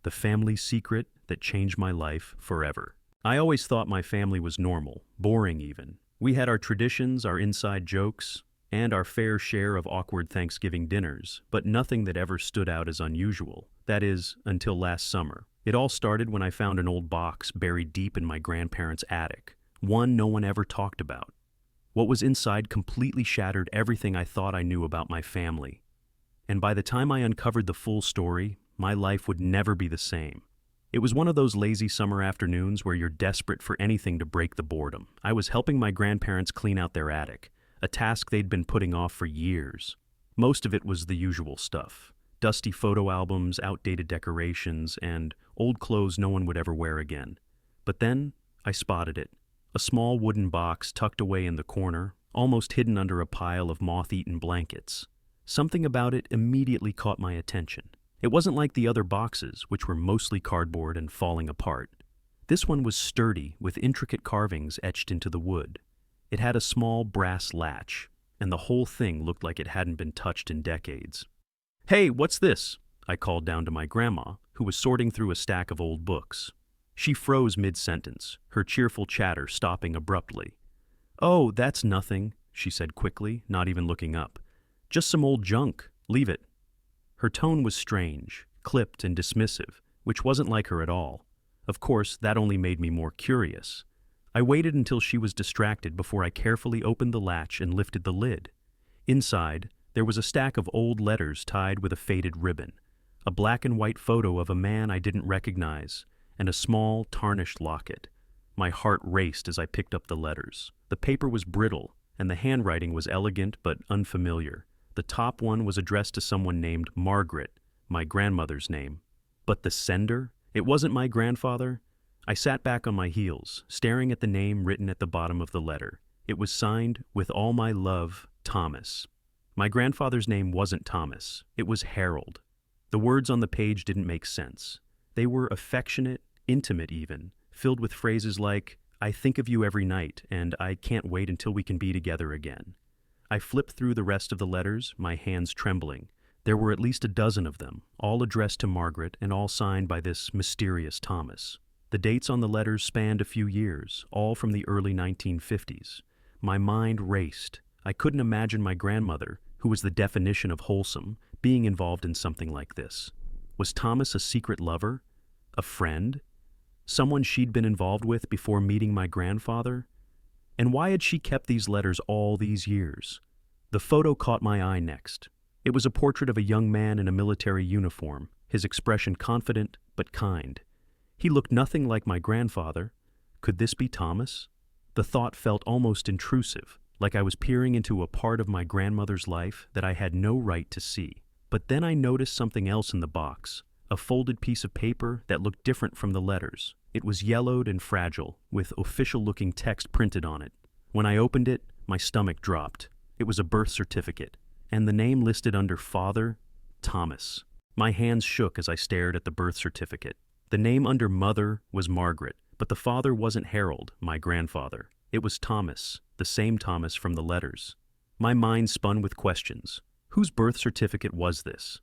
the family secret that changed my life forever. I always thought my family was normal, boring even. We had our traditions, our inside jokes, and our fair share of awkward Thanksgiving dinners, but nothing that ever stood out as unusual. That is, until last summer. It all started when I found an old box buried deep in my grandparents' attic, one no one ever talked about. What was inside completely shattered everything I thought I knew about my family. And by the time I uncovered the full story, my life would never be the same. It was one of those lazy summer afternoons where you're desperate for anything to break the boredom. I was helping my grandparents clean out their attic, a task they'd been putting off for years. Most of it was the usual stuff: dusty photo albums, outdated decorations, and old clothes no one would ever wear again. But then I spotted it. A small wooden box tucked away in the corner, almost hidden under a pile of moth-eaten blankets. Something about it immediately caught my attention. It wasn't like the other boxes, which were mostly cardboard and falling apart. This one was sturdy, with intricate carvings etched into the wood. It had a small brass latch, and the whole thing looked like it hadn't been touched in decades. "Hey, what's this?" I called down to my grandma, who was sorting through a stack of old books. She froze mid-sentence, her cheerful chatter stopping abruptly. "Oh, that's nothing," she said quickly, not even looking up. "Just some old junk. Leave it." Her tone was strange, clipped and dismissive, which wasn't like her at all. Of course, that only made me more curious. I waited until she was distracted before I carefully opened the latch and lifted the lid. Inside, there was a stack of old letters tied with a faded ribbon, a black and white photo of a man I didn't recognize, and a small, tarnished locket. My heart raced as I picked up the letters. The paper was brittle, and the handwriting was elegant but unfamiliar. The top one was addressed to someone named Margaret, my grandmother's name. But the sender? It wasn't my grandfather? I sat back on my heels, staring at the name written at the bottom of the letter. It was signed, "With all my love, Thomas." My grandfather's name wasn't Thomas. It was Harold. The words on the page didn't make sense. They were affectionate, intimate even, filled with phrases like, "I think of you every night," and "I can't wait until we can be together again." I flipped through the rest of the letters, my hands trembling. There were at least a dozen of them, all addressed to Margaret and all signed by this mysterious Thomas. The dates on the letters spanned a few years, all from the early 1950s. My mind raced. I couldn't imagine my grandmother, who was the definition of wholesome, being involved in something like this. Was Thomas a secret lover? A friend? Someone she'd been involved with before meeting my grandfather? And why had she kept these letters all these years? The photo caught my eye next. It was a portrait of a young man in a military uniform, his expression confident but kind. He looked nothing like my grandfather. Could this be Thomas? The thought felt almost intrusive, like I was peering into a part of my grandmother's life that I had no right to see. But then I noticed something else in the box, a folded piece of paper that looked different from the letters. It was yellowed and fragile, with official-looking text printed on it. When I opened it, my stomach dropped. It was a birth certificate, and the name listed under Father, Thomas. My hands shook as I stared at the birth certificate. The name under Mother was Margaret, but the father wasn't Harold, my grandfather. It was Thomas, the same Thomas from the letters. My mind spun with questions. Whose birth certificate was this?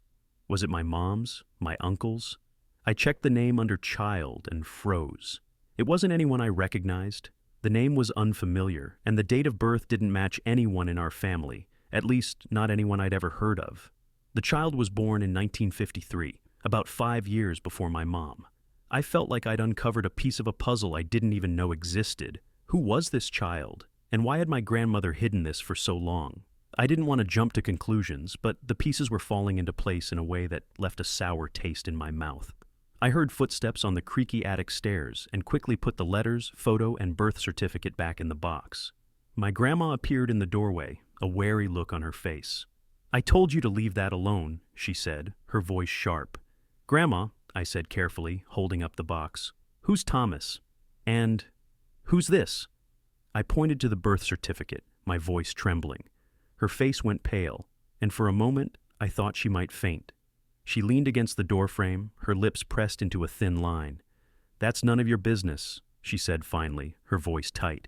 Was it my mom's? My uncle's? I checked the name under Child and froze. It wasn't anyone I recognized. The name was unfamiliar, and the date of birth didn't match anyone in our family, at least not anyone I'd ever heard of. The child was born in 1953, about 5 years before my mom. I felt like I'd uncovered a piece of a puzzle I didn't even know existed. Who was this child? And why had my grandmother hidden this for so long? I didn't want to jump to conclusions, but the pieces were falling into place in a way that left a sour taste in my mouth. I heard footsteps on the creaky attic stairs and quickly put the letters, photo, and birth certificate back in the box. My grandma appeared in the doorway, a wary look on her face. "I told you to leave that alone," she said, her voice sharp. "Grandma," I said carefully, holding up the box, "who's Thomas? And who's this?" I pointed to the birth certificate, my voice trembling. Her face went pale, and for a moment I thought she might faint. She leaned against the doorframe, her lips pressed into a thin line. "That's none of your business," she said finally, her voice tight.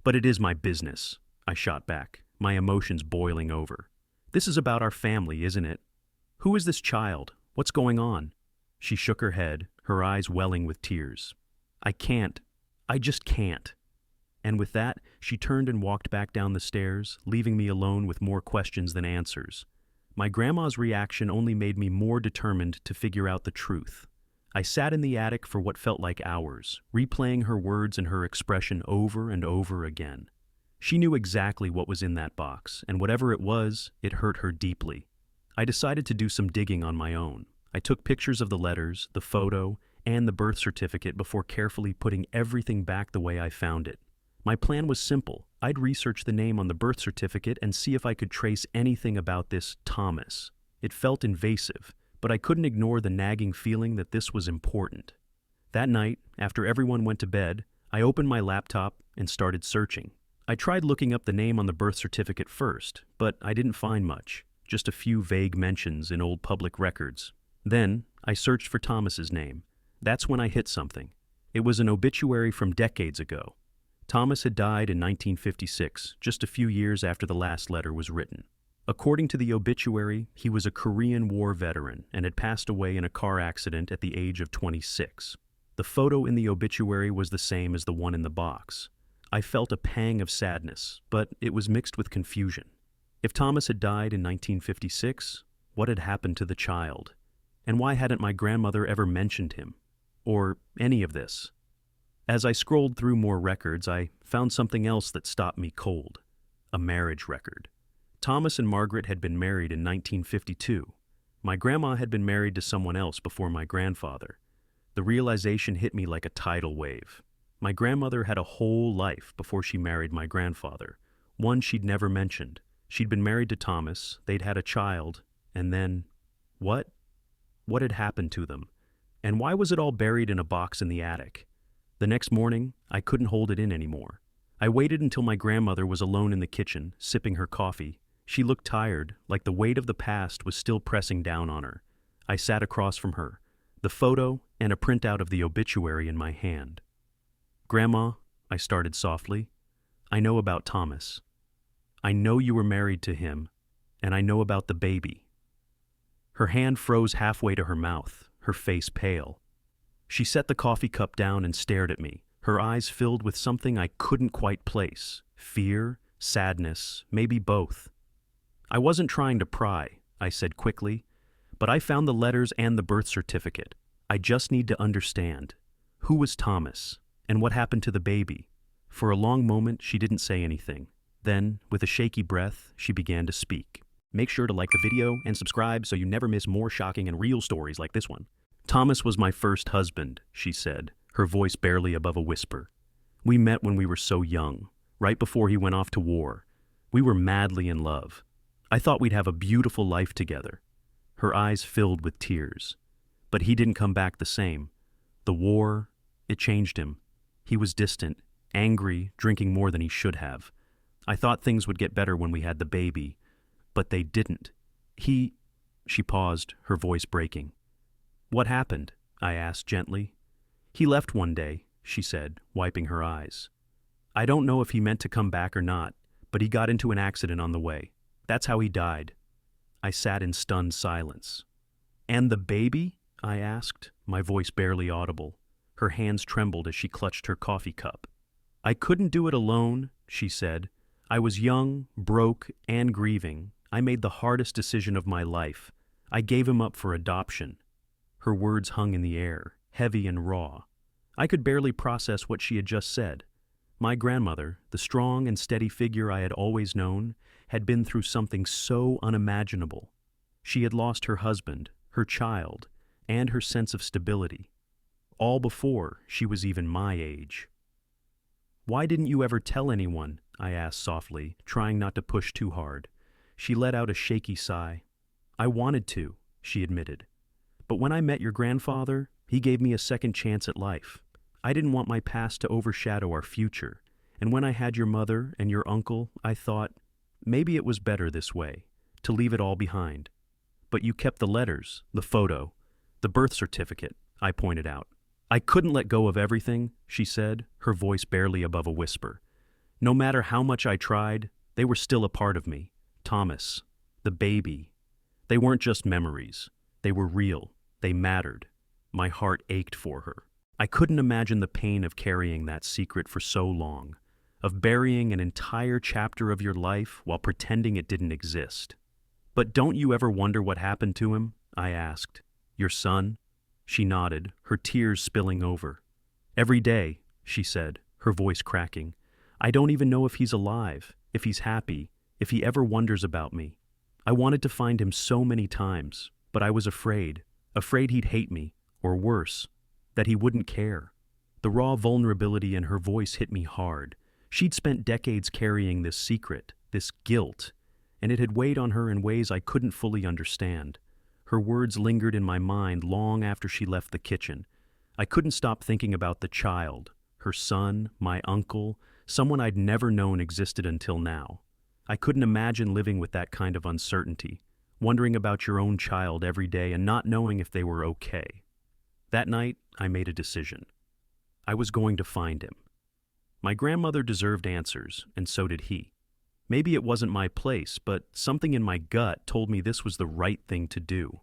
"But it is my business," I shot back, my emotions boiling over. "This is about our family, isn't it? Who is this child? What's going on?" She shook her head, her eyes welling with tears. I can't. I just can't. And with that, she turned and walked back down the stairs, leaving me alone with more questions than answers. My grandma's reaction only made me more determined to figure out the truth. I sat in the attic for what felt like hours, replaying her words and her expression over and over again. She knew exactly what was in that box, and whatever it was, it hurt her deeply. I decided to do some digging on my own. I took pictures of the letters, the photo, and the birth certificate before carefully putting everything back the way I found it. My plan was simple. I'd research the name on the birth certificate and see if I could trace anything about this Thomas. It felt invasive, but I couldn't ignore the nagging feeling that this was important. That night, after everyone went to bed, I opened my laptop and started searching. I tried looking up the name on the birth certificate first, but I didn't find much, just a few vague mentions in old public records. Then, I searched for Thomas's name. That's when I hit something. It was an obituary from decades ago. Thomas had died in 1956, just a few years after the last letter was written. According to the obituary, he was a Korean War veteran and had passed away in a car accident at the age of 26. The photo in the obituary was the same as the one in the box. I felt a pang of sadness, but it was mixed with confusion. If Thomas had died in 1956, what had happened to the child? And why hadn't my grandmother ever mentioned him? Or any of this? As I scrolled through more records, I found something else that stopped me cold. A marriage record. Thomas and Margaret had been married in 1952. My grandma had been married to someone else before my grandfather. The realization hit me like a tidal wave. My grandmother had a whole life before she married my grandfather, one she'd never mentioned. She'd been married to Thomas, they'd had a child, and then, what? What had happened to them? And why was it all buried in a box in the attic? The next morning, I couldn't hold it in anymore. I waited until my grandmother was alone in the kitchen, sipping her coffee. She looked tired, like the weight of the past was still pressing down on her. I sat across from her, the photo and a printout of the obituary in my hand. Grandma, I started softly, I know about Thomas. I know you were married to him, and I know about the baby. Her hand froze halfway to her mouth, her face pale. She set the coffee cup down and stared at me, her eyes filled with something I couldn't quite place. Fear, sadness, maybe both. I wasn't trying to pry, I said quickly, but I found the letters and the birth certificate. I just need to understand. Who was Thomas? And what happened to the baby? For a long moment, she didn't say anything. Then, with a shaky breath, she began to speak. Make sure to like the video and subscribe so you never miss more shocking and real stories like this one. Thomas was my first husband, she said, her voice barely above a whisper. We met when we were so young, right before he went off to war. We were madly in love. I thought we'd have a beautiful life together. Her eyes filled with tears. But he didn't come back the same. The war, it changed him. He was distant, angry, drinking more than he should have. I thought things would get better when we had the baby, but they didn't. She paused, her voice breaking. What happened? I asked gently. He left one day, she said, wiping her eyes. I don't know if he meant to come back or not, but he got into an accident on the way. That's how he died. I sat in stunned silence. And the baby? I asked, my voice barely audible. Her hands trembled as she clutched her coffee cup. I couldn't do it alone, she said. I was young, broke, and grieving. I made the hardest decision of my life. I gave him up for adoption. Her words hung in the air, heavy and raw. I could barely process what she had just said. My grandmother, the strong and steady figure I had always known, had been through something so unimaginable. She had lost her husband, her child, and her sense of stability. All before she was even my age. Why didn't you ever tell anyone? I asked softly, trying not to push too hard. She let out a shaky sigh. I wanted to, she admitted. But when I met your grandfather, he gave me a second chance at life. I didn't want my past to overshadow our future. And when I had your mother and your uncle, I thought, maybe it was better this way, to leave it all behind. But you kept the letters, the photo, the birth certificate, I pointed out. I couldn't let go of everything, she said, her voice barely above a whisper. No matter how much I tried, they were still a part of me. Thomas, the baby. They weren't just memories. They were real. They mattered. My heart ached for her. I couldn't imagine the pain of carrying that secret for so long, of burying an entire chapter of your life while pretending it didn't exist. "But don't you ever wonder what happened to him?" I asked. "Your son?" She nodded, her tears spilling over. "Every day," she said, her voice cracking. "I don't even know if he's alive, if he's happy, if he ever wonders about me. I wanted to find him so many times, but I was afraid he'd hate me, or worse, that he wouldn't care." The raw vulnerability in her voice hit me hard. She'd spent decades carrying this secret, this guilt, and it had weighed on her in ways I couldn't fully understand. Her words lingered in my mind long after she left the kitchen. I couldn't stop thinking about the child, her son, my uncle, someone I'd never known existed until now. I couldn't imagine living with that kind of uncertainty, wondering about your own child every day and not knowing if they were okay. That night, I made a decision. I was going to find him. My grandmother deserved answers, and so did he. Maybe it wasn't my place, but something in my gut told me this was the right thing to do.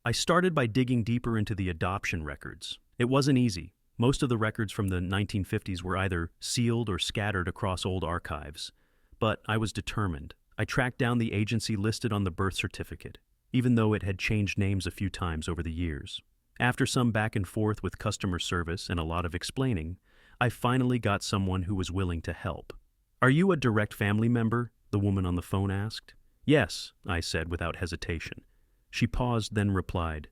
I started by digging deeper into the adoption records. It wasn't easy. Most of the records from the 1950s were either sealed or scattered across old archives. But I was determined. I tracked down the agency listed on the birth certificate, even though it had changed names a few times over the years. After some back and forth with customer service and a lot of explaining, I finally got someone who was willing to help. "Are you a direct family member?" the woman on the phone asked. "Yes," I said without hesitation. She paused, then replied,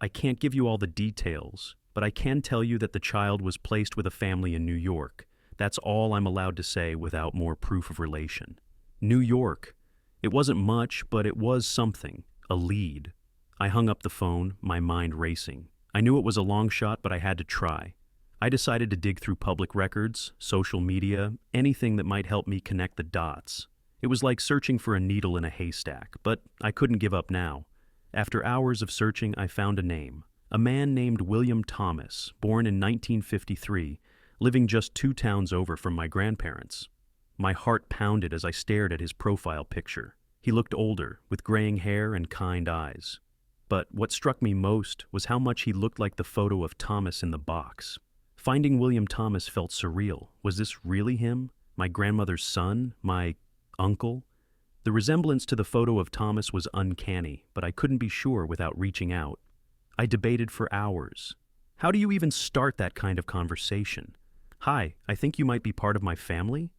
"I can't give you all the details, but I can tell you that the child was placed with a family in New York. That's all I'm allowed to say without more proof of relation." New York. It wasn't much, but it was something, a lead. I hung up the phone, my mind racing. I knew it was a long shot, but I had to try. I decided to dig through public records, social media, anything that might help me connect the dots. It was like searching for a needle in a haystack, but I couldn't give up now. After hours of searching, I found a name. A man named William Thomas, born in 1953, living just 2 towns over from my grandparents. My heart pounded as I stared at his profile picture. He looked older, with graying hair and kind eyes. But what struck me most was how much he looked like the photo of Thomas in the box. Finding William Thomas felt surreal. Was this really him? My grandmother's son? My uncle? The resemblance to the photo of Thomas was uncanny, but I couldn't be sure without reaching out. I debated for hours. How do you even start that kind of conversation? "Hi, I think you might be part of my family?"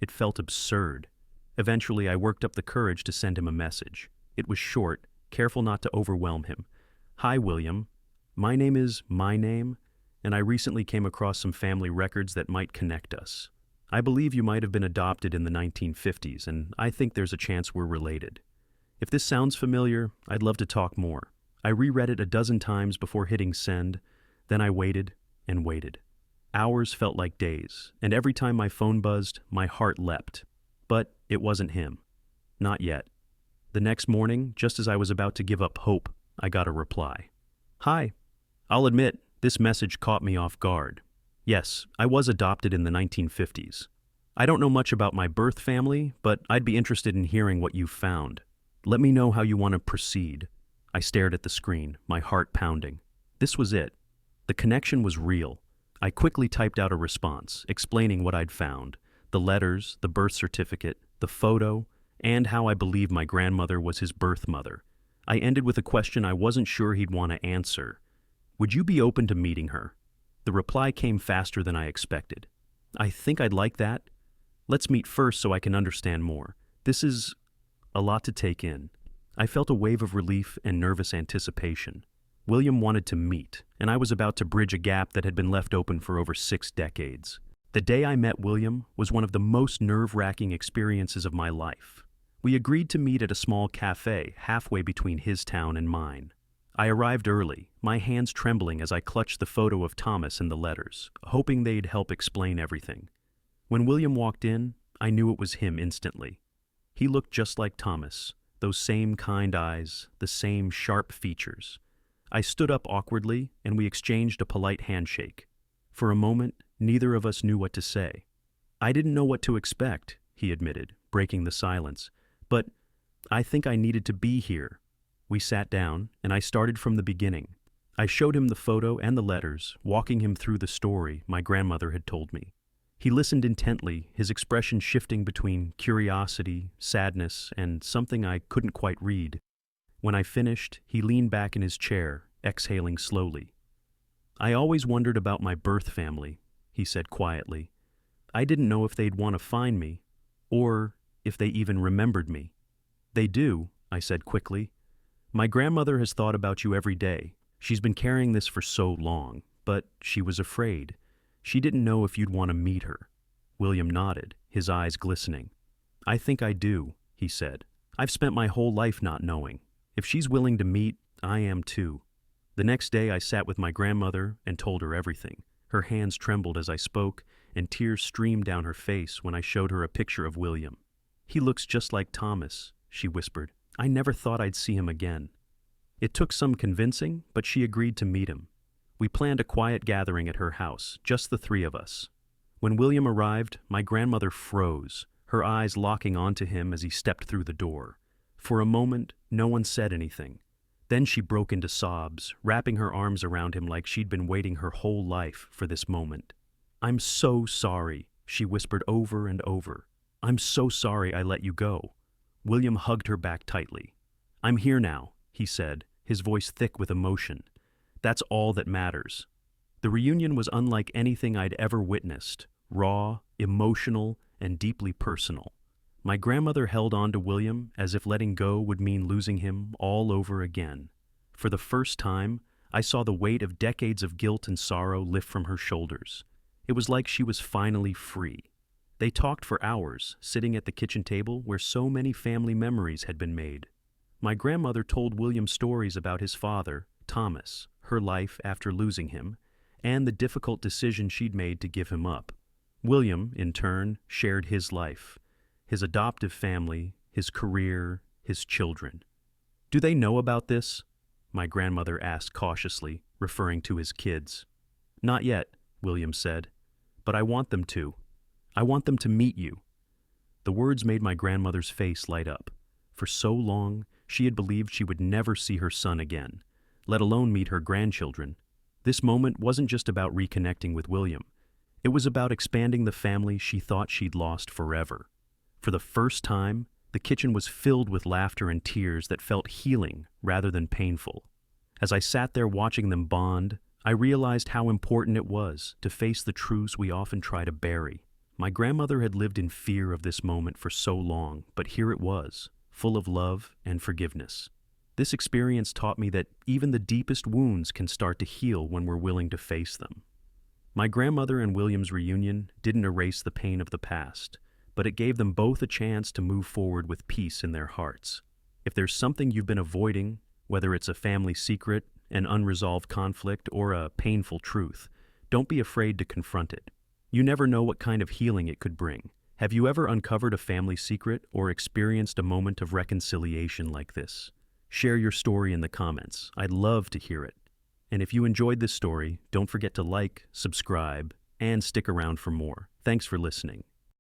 It felt absurd. Eventually, I worked up the courage to send him a message. It was short, careful not to overwhelm him. "Hi, William. My name is my name, and I recently came across some family records that might connect us. I believe you might have been adopted in the 1950s, and I think there's a chance we're related. If this sounds familiar, I'd love to talk more." I reread it a dozen times before hitting send, then I waited and waited. Hours felt like days, and every time my phone buzzed, my heart leapt. But it wasn't him. Not yet. The next morning, just as I was about to give up hope, I got a reply. "Hi. I'll admit, this message caught me off guard. Yes, I was adopted in the 1950s. I don't know much about my birth family, but I'd be interested in hearing what you've found. Let me know how you want to proceed." I stared at the screen, my heart pounding. This was it. The connection was real. I quickly typed out a response, explaining what I'd found, the letters, the birth certificate, the photo, and how I believed my grandmother was his birth mother. I ended with a question I wasn't sure he'd want to answer. "Would you be open to meeting her?" The reply came faster than I expected. "I think I'd like that. Let's meet first so I can understand more. This is a lot to take in." I felt a wave of relief and nervous anticipation. William wanted to meet, and I was about to bridge a gap that had been left open for over 6 decades. The day I met William was one of the most nerve-wracking experiences of my life. We agreed to meet at a small cafe halfway between his town and mine. I arrived early, my hands trembling as I clutched the photo of Thomas and the letters, hoping they'd help explain everything. When William walked in, I knew it was him instantly. He looked just like Thomas, those same kind eyes, the same sharp features. I stood up awkwardly, and we exchanged a polite handshake. For a moment, neither of us knew what to say. "I didn't know what to expect," he admitted, breaking the silence. "But I think I needed to be here." We sat down, and I started from the beginning. I showed him the photo and the letters, walking him through the story my grandmother had told me. He listened intently, his expression shifting between curiosity, sadness, and something I couldn't quite read. When I finished, he leaned back in his chair, exhaling slowly. "I always wondered about my birth family," he said quietly. "I didn't know if they'd want to find me, or if they even remembered me." "They do," I said quickly. "My grandmother has thought about you every day. She's been carrying this for so long, but she was afraid. She didn't know if you'd want to meet her." William nodded, his eyes glistening. "I think I do," he said. "I've spent my whole life not knowing. If she's willing to meet, I am too." The next day I sat with my grandmother and told her everything. Her hands trembled as I spoke, and tears streamed down her face when I showed her a picture of William. "He looks just like Thomas," she whispered. "I never thought I'd see him again." It took some convincing, but she agreed to meet him. We planned a quiet gathering at her house, just the three of us. When William arrived, my grandmother froze, her eyes locking onto him as he stepped through the door. For a moment, no one said anything. Then she broke into sobs, wrapping her arms around him like she'd been waiting her whole life for this moment. "I'm so sorry," she whispered over and over. "I'm so sorry I let you go." William hugged her back tightly. "I'm here now," he said, his voice thick with emotion. "That's all that matters." The reunion was unlike anything I'd ever witnessed, raw, emotional, and deeply personal. My grandmother held on to William as if letting go would mean losing him all over again. For the first time, I saw the weight of decades of guilt and sorrow lift from her shoulders. It was like she was finally free. They talked for hours, sitting at the kitchen table where so many family memories had been made. My grandmother told William stories about his father, Thomas, her life after losing him, and the difficult decision she'd made to give him up. William, in turn, shared his life, his adoptive family, his career, his children. "Do they know about this?" my grandmother asked cautiously, referring to his kids. "Not yet," William said, "but I want them to. I want them to meet you." The words made my grandmother's face light up. For so long, she had believed she would never see her son again, let alone meet her grandchildren. This moment wasn't just about reconnecting with William. It was about expanding the family she thought she'd lost forever. For the first time, the kitchen was filled with laughter and tears that felt healing rather than painful. As I sat there watching them bond, I realized how important it was to face the truths we often try to bury. My grandmother had lived in fear of this moment for so long, but here it was, full of love and forgiveness. This experience taught me that even the deepest wounds can start to heal when we're willing to face them. My grandmother and William's reunion didn't erase the pain of the past, but it gave them both a chance to move forward with peace in their hearts. If there's something you've been avoiding, whether it's a family secret, an unresolved conflict, or a painful truth, don't be afraid to confront it. You never know what kind of healing it could bring. Have you ever uncovered a family secret or experienced a moment of reconciliation like this? Share your story in the comments. I'd love to hear it. And if you enjoyed this story, don't forget to like, subscribe, and stick around for more. Thanks for listening.